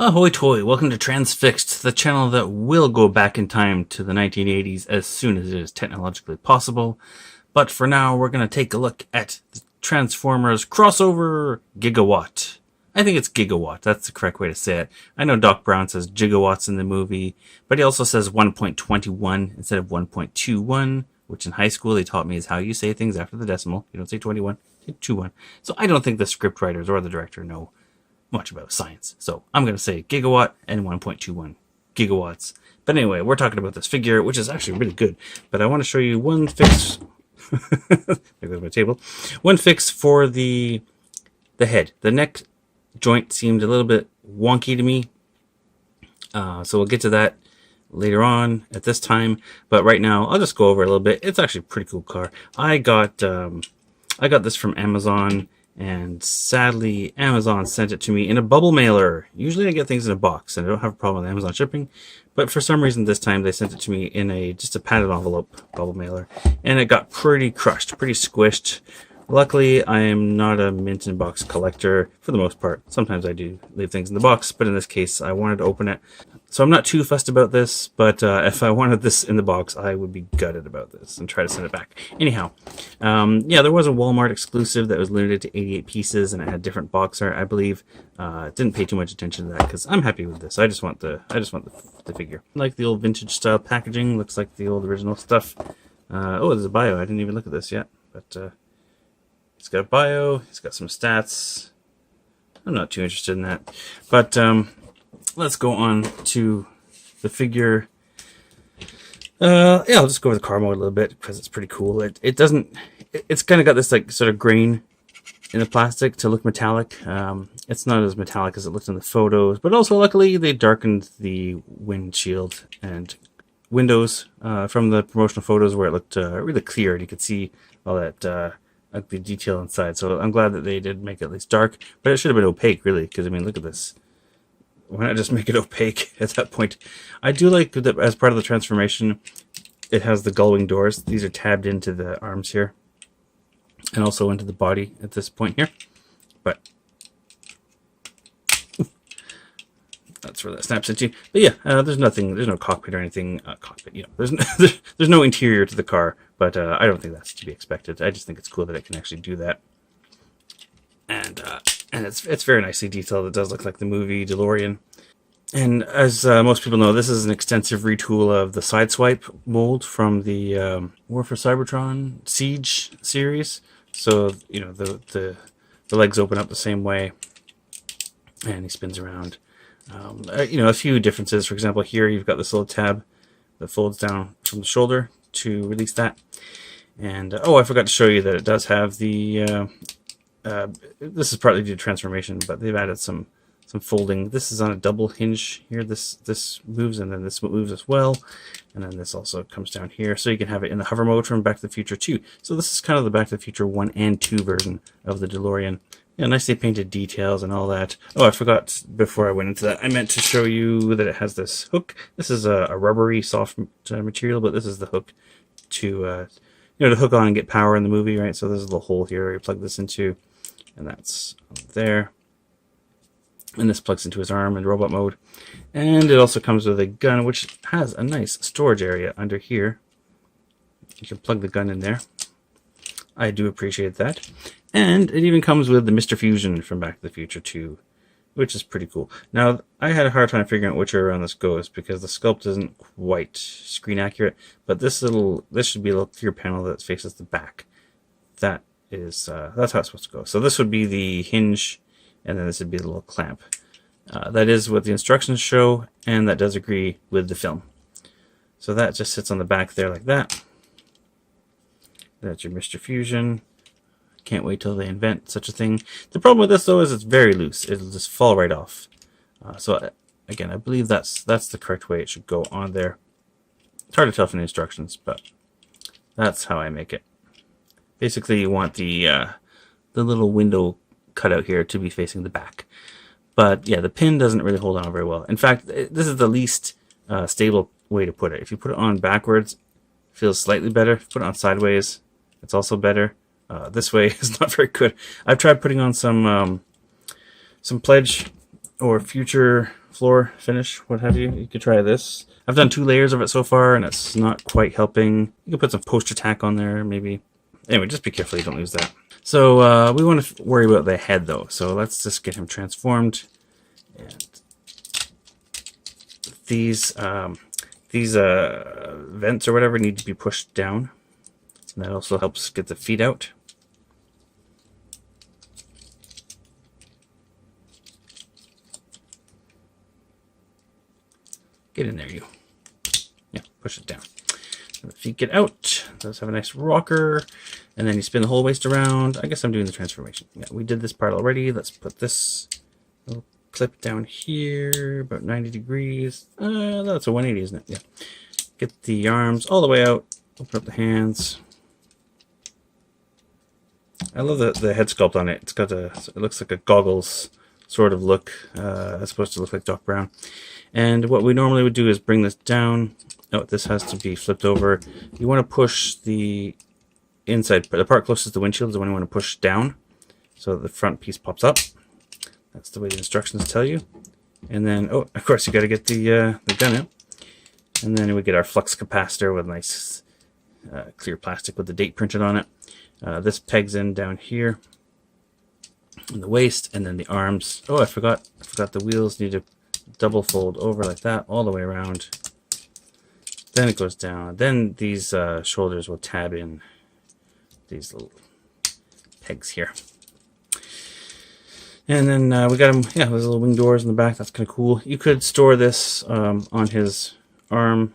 Ahoy toy, welcome to Transfixed, the channel that will go back in time to the 1980s as soon as it is technologically possible. But for now, we're going to take a look at the Transformers crossover Gigawatt. I think it's Gigawatt, that's the correct way to say it. I know Doc Brown says gigawatts in the movie, but he also says 1.21 instead of 1.21, which in high school they taught me is how you say things after the decimal. You don't say 21, you say 21. So I don't think the script writers or the director know much about science. So I'm going to say gigawatt and 1.21 gigawatts. But anyway, we're talking about this figure, which is actually really good. But I want to show you one fix. There goes my table. One fix for the head. The neck joint seemed a little bit wonky to me. So we'll get to that later on at this time. But right now, I'll just go over it a little bit. It's actually a pretty cool car. I got this from Amazon. And sadly, Amazon sent it to me in a bubble mailer. Usually I get things in a box, and I don't have a problem with Amazon shipping. But for some reason this time they sent it to me in just a padded envelope bubble mailer. And it got pretty crushed, pretty squished. Luckily, I am not a mint in box collector for the most part. Sometimes I do leave things in the box, but in this case I wanted to open it. So I'm not too fussed about this, but if I wanted this in the box, I would be gutted about this and try to send it back. Anyhow, yeah, there was a Walmart exclusive that was limited to 88 pieces, and it had different box art, I believe. Didn't pay too much attention to that because I'm happy with this. I just want the figure. Like the old vintage style packaging, looks like the old original stuff. Oh, there's a bio. I didn't even look at this yet, but it's got a bio. It's got some stats. I'm not too interested in that, but let's go on to the figure. Yeah, I'll just go over the car mode a little bit because it's pretty cool. It's kind of got this like sort of grain in the plastic to look metallic. It's not as metallic as it looked in the photos, but also luckily they darkened the windshield and windows from the promotional photos where it looked really clear and you could see all that ugly detail inside. So I'm glad that they did make it at least dark, but it should have been opaque really, because I mean, look at this. Why not just make it opaque at that point? I do like that as part of the transformation, it has the gull-wing doors. These are tabbed into the arms here, and also into the body at this point here. But that's where that snaps into. But yeah, there's no cockpit or anything. Cockpit, you know, there's no interior to the car. But I don't think that's to be expected. I just think it's cool that it can actually do that. And it's very nicely detailed. It does look like the movie DeLorean. And as most people know, this is an extensive retool of the Sideswipe mold from the War for Cybertron Siege series. So, you know, the legs open up the same way. And he spins around. You know, a few differences. For example, here you've got this little tab that folds down from the shoulder to release that. And oh, I forgot to show you that it does have the this is partly due to transformation, but they've added some folding. This is on a double hinge here. This moves, and then this moves as well, and then this also comes down here, so you can have it in the hover mode from Back to the Future 2. So this is kind of the Back to the Future 1 and 2 version of the DeLorean. Yeah, nicely painted details and all that. Oh, I forgot before I went into that, I meant to show you that it has this hook. This is a rubbery soft material, but this is the hook to you know, to hook on and get power in the movie, right? So there's a little hole here where you plug this into, and that's there. And this plugs into his arm in robot mode. And it also comes with a gun, which has a nice storage area under here. You can plug the gun in there. I do appreciate that. And it even comes with the Mr. Fusion from Back to the Future 2, which is pretty cool. Now, I had a hard time figuring out which way around this goes because the sculpt isn't quite screen accurate, but this should be a little clear panel that faces the back. That's how it's supposed to go. So this would be the hinge, and then this would be the little clamp. That is what the instructions show, and that does agree with the film. So that just sits on the back there like that. That's your Mr. Fusion. Can't wait till they invent such a thing. The problem with this, though, is it's very loose. It'll just fall right off. So again, I believe that's the correct way it should go on there. It's hard to tell from the instructions, but that's how I make it. Basically, you want the little window cutout here to be facing the back. But yeah, the pin doesn't really hold on very well. In fact, this is the least stable way to put it. If you put it on backwards, it feels slightly better. If you put it on sideways, it's also better. This way is not very good. I've tried putting on some pledge or future floor finish, what have you. You could try this. I've done 2 layers of it so far, and it's not quite helping. You can put some poster tack on there, maybe. Anyway, just be careful you don't lose that. So we want to worry about the head, though. So let's just get him transformed. And these vents or whatever need to be pushed down. And that also helps get the feet out. Get in there, you. Yeah, push it down. And the feet get out. Those have a nice rocker. And then you spin the whole waist around. I guess I'm doing the transformation. Yeah, we did this part already. Let's put this little clip down here, about 90 degrees. That's a 180, isn't it? Yeah. Get the arms all the way out. Open up the hands. I love the head sculpt on it. It's got it looks like a goggles sort of look. It's supposed to look like Doc Brown. And what we normally would do is bring this down. Oh, this has to be flipped over. You want to push the inside, the part closest to the windshield is the one you want to push down, so that the front piece pops up. That's the way the instructions tell you. And then, oh, of course, you got to get the gun out. And then we get our flux capacitor with nice clear plastic with the date printed on it. This pegs in down here in the waist, and then the arms. Oh, I forgot the wheels need to double fold over like that all the way around. Then it goes down. Then these shoulders will tab in these little pegs here. And then we got him, yeah, there's little wing doors in the back. That's kind of cool. You could store this on his arm.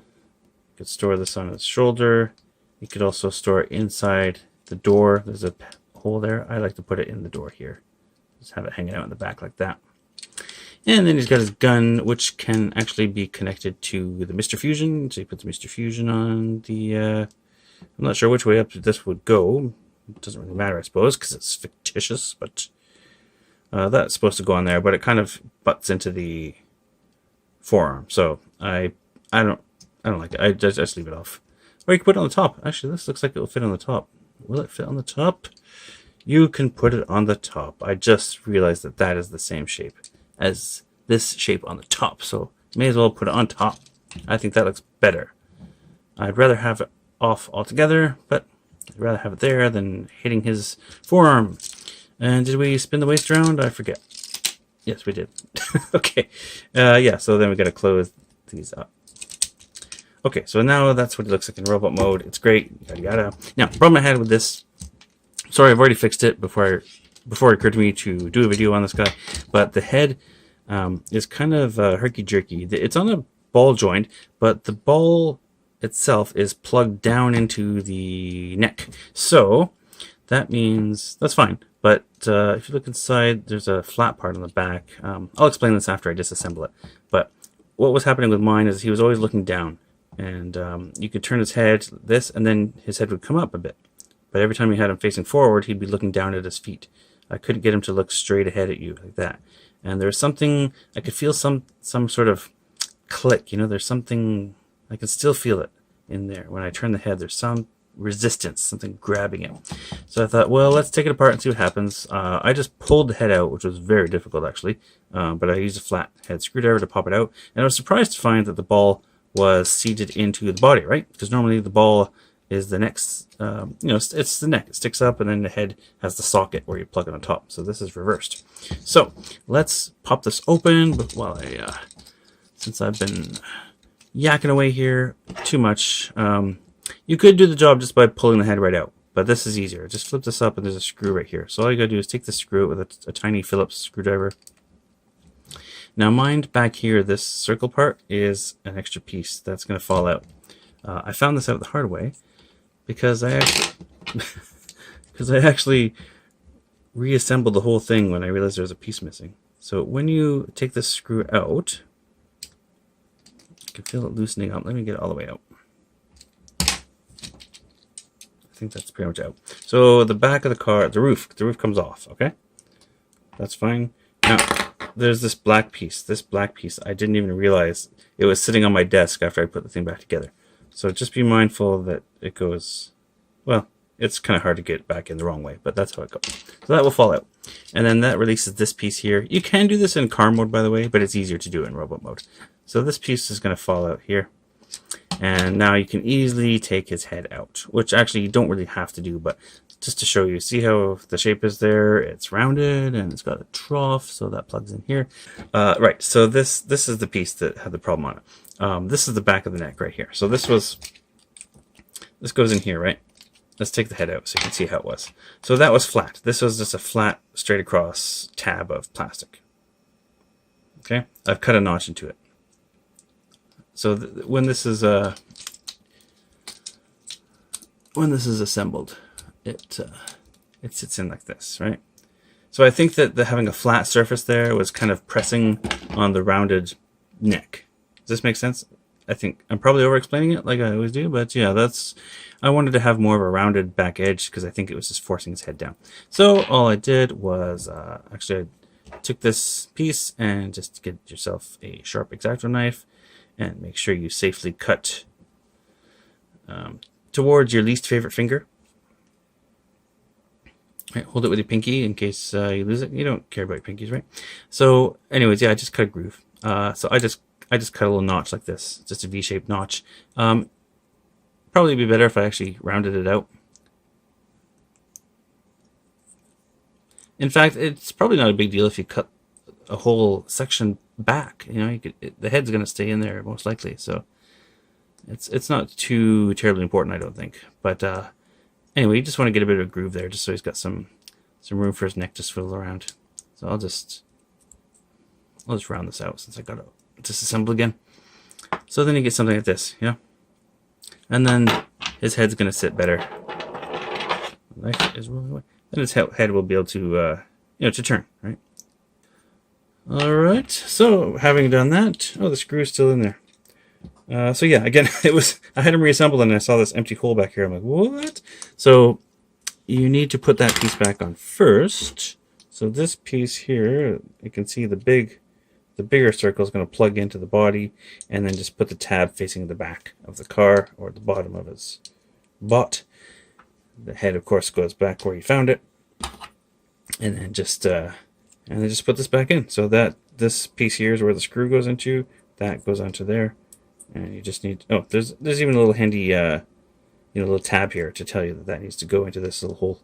You could store this on his shoulder. You could also store it inside the door. There's a hole there. I like to put it in the door here. Just have it hanging out in the back like that. And then he's got his gun, which can actually be connected to the Mr. Fusion. So you put the Mr. Fusion on the... I'm not sure which way up this would go. It doesn't really matter, I suppose, because it's fictitious. But that's supposed to go on there. But it kind of butts into the forearm. So I don't like it. I just leave it off. Or you can put it on the top. Actually, this looks like it will fit on the top. Will it fit on the top? You can put it on the top. I just realized that that is the same shape as this shape on the top, so may as well put it on top. I think that looks better. I'd rather have it off altogether, but I'd rather have it there than hitting his forearm. And did we spin the waist around? I forget. Yes, we did. Okay. Yeah, so then we got to close these up. Okay, so now that's what it looks like in robot mode. It's great. Yada yada. Now, the problem I had with this, sorry, I've already fixed it before it occurred to me to do a video on this guy, but the head is kind of herky-jerky. It's on a ball joint, but the ball itself is plugged down into the neck. So that means that's fine. But if you look inside, there's a flat part on the back. I'll explain this after I disassemble it. But what was happening with mine is he was always looking down. And you could turn his head this, and then his head would come up a bit. But every time you had him facing forward, he'd be looking down at his feet. I couldn't get him to look straight ahead at you like that. And there was something, I could feel some sort of click, you know, there's something, I can still feel it in there. When I turn the head, there's some resistance, something grabbing it. So I thought, well, let's take it apart and see what happens. I just pulled the head out, which was very difficult actually. But I used a flat head screwdriver to pop it out. And I was surprised to find that the ball was seated into the body, right? Because normally the ball is the next, you know, it's the neck. It sticks up, and then the head has the socket where you plug it on top. So this is reversed. So let's pop this open. But while since I've been yakking away here too much, you could do the job just by pulling the head right out. But this is easier. Just flip this up, and there's a screw right here. So all you gotta do is take the screw with a tiny Phillips screwdriver. Now mind back here, this circle part is an extra piece that's going to fall out. I found this out the hard way because I actually reassembled the whole thing when I realized there was a piece missing. So when you take this screw out, you can feel it loosening up. Let me get it all the way out. I think that's pretty much out. So the back of the car, the roof comes off, okay? That's fine. Now, there's this black piece. This black piece, I didn't even realize it was sitting on my desk after I put the thing back together. So just be mindful that it goes, well, it's kind of hard to get back in the wrong way, but that's how it goes. So that will fall out. And then that releases this piece here. You can do this in car mode, by the way, but it's easier to do in robot mode. So this piece is going to fall out here. And now you can easily take his head out, which actually you don't really have to do, but just to show you, see how the shape is there? It's rounded and it's got a trough, so that plugs in here. Right, so this is the piece that had the problem on it. This is the back of the neck right here. So this goes in here, right? Let's take the head out so you can see how it was. So that was flat. This was just a flat, straight across tab of plastic. Okay, I've cut a notch into it. So when this is assembled, it sits in like this, right? So I think that having a flat surface there was kind of pressing on the rounded neck. Does this make sense? I think I'm probably over explaining it like I always do, but yeah, I wanted to have more of a rounded back edge because I think it was just forcing his head down. So all I did was actually I took this piece and just get yourself a sharp X-Acto knife and make sure you safely cut towards your least favorite finger. Right, hold it with your pinky in case you lose it. You don't care about your pinkies, right? So anyways, yeah, I just cut a groove. So I just cut a little notch like this, just a V-shaped notch. Probably be better if I actually rounded it out. In fact, it's probably not a big deal if you cut a whole section back. You know, the head's going to stay in there most likely, so it's not too terribly important, I don't think. But anyway, you just want to get a bit of a groove there, just so he's got some room for his neck to swivel around. So I'll just round this out since I got to disassemble again. So then you get something like this, you know, and then his head's going to sit better. The knife is rolling away. Then his head will be able to to turn, right? All right. So having done that, oh, the screw is still in there. So yeah, again, I had him reassembled and I saw this empty hole back here. I'm like, what? So you need to put that piece back on first. So this piece here, you can see the bigger circle is going to plug into the body, and then just put the tab facing the back of the car or the bottom of his butt. The head, of course, goes back where you found it, and then just put this back in. So that this piece here is where the screw goes into. That goes onto there. And you just need, oh, there's even a little handy, little tab here to tell you that needs to go into this little hole.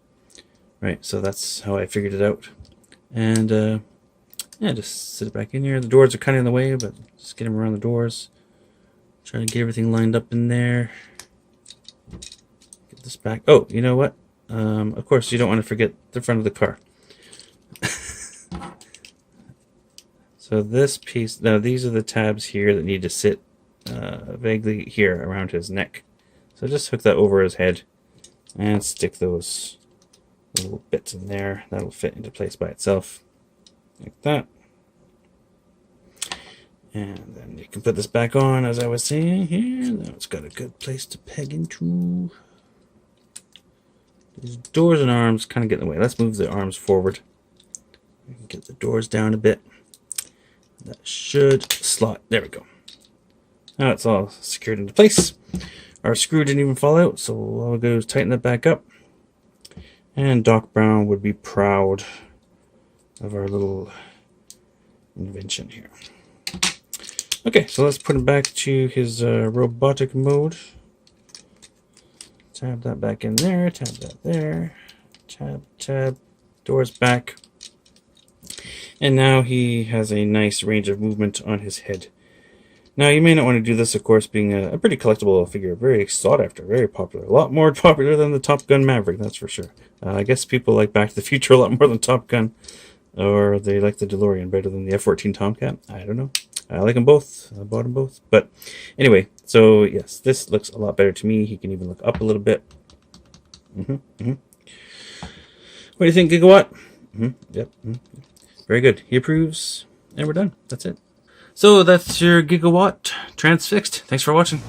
Right, so that's how I figured it out. And, yeah, just sit it back in here. The doors are kind of in the way, but just get them around the doors. Try to get everything lined up in there. Get this back. Oh, you know what? Of course, you don't want to forget the front of the car. So this piece, now these are the tabs here that need to sit vaguely here around his neck. So just hook that over his head and stick those little bits in there. That'll fit into place by itself, like that. And then you can put this back on, as I was saying here. Now it's got a good place to peg into. These doors and arms kind of get in the way. Let's move the arms forward. We can get the doors down a bit. That should slot. There we go. Now it's all secured into place. Our screw didn't even fall out, so all we do is tighten that back up. And Doc Brown would be proud of our little invention here. Okay, so let's put him back to his robotic mode. Tab that back in there, tab that there, tab, doors back. And now he has a nice range of movement on his head. Now, you may not want to do this, of course, being a pretty collectible figure, very sought after, very popular. A lot more popular than the Top Gun Maverick, that's for sure. I guess people like Back to the Future a lot more than Top Gun, or they like the DeLorean better than the F-14 Tomcat. I don't know. I like them both. I bought them both. But anyway, so yes, this looks a lot better to me. He can even look up a little bit. What do you think, Gigawatt? Yep. Very good. He approves, and we're done. That's it. So that's your Gigawatt transfixed. Thanks for watching.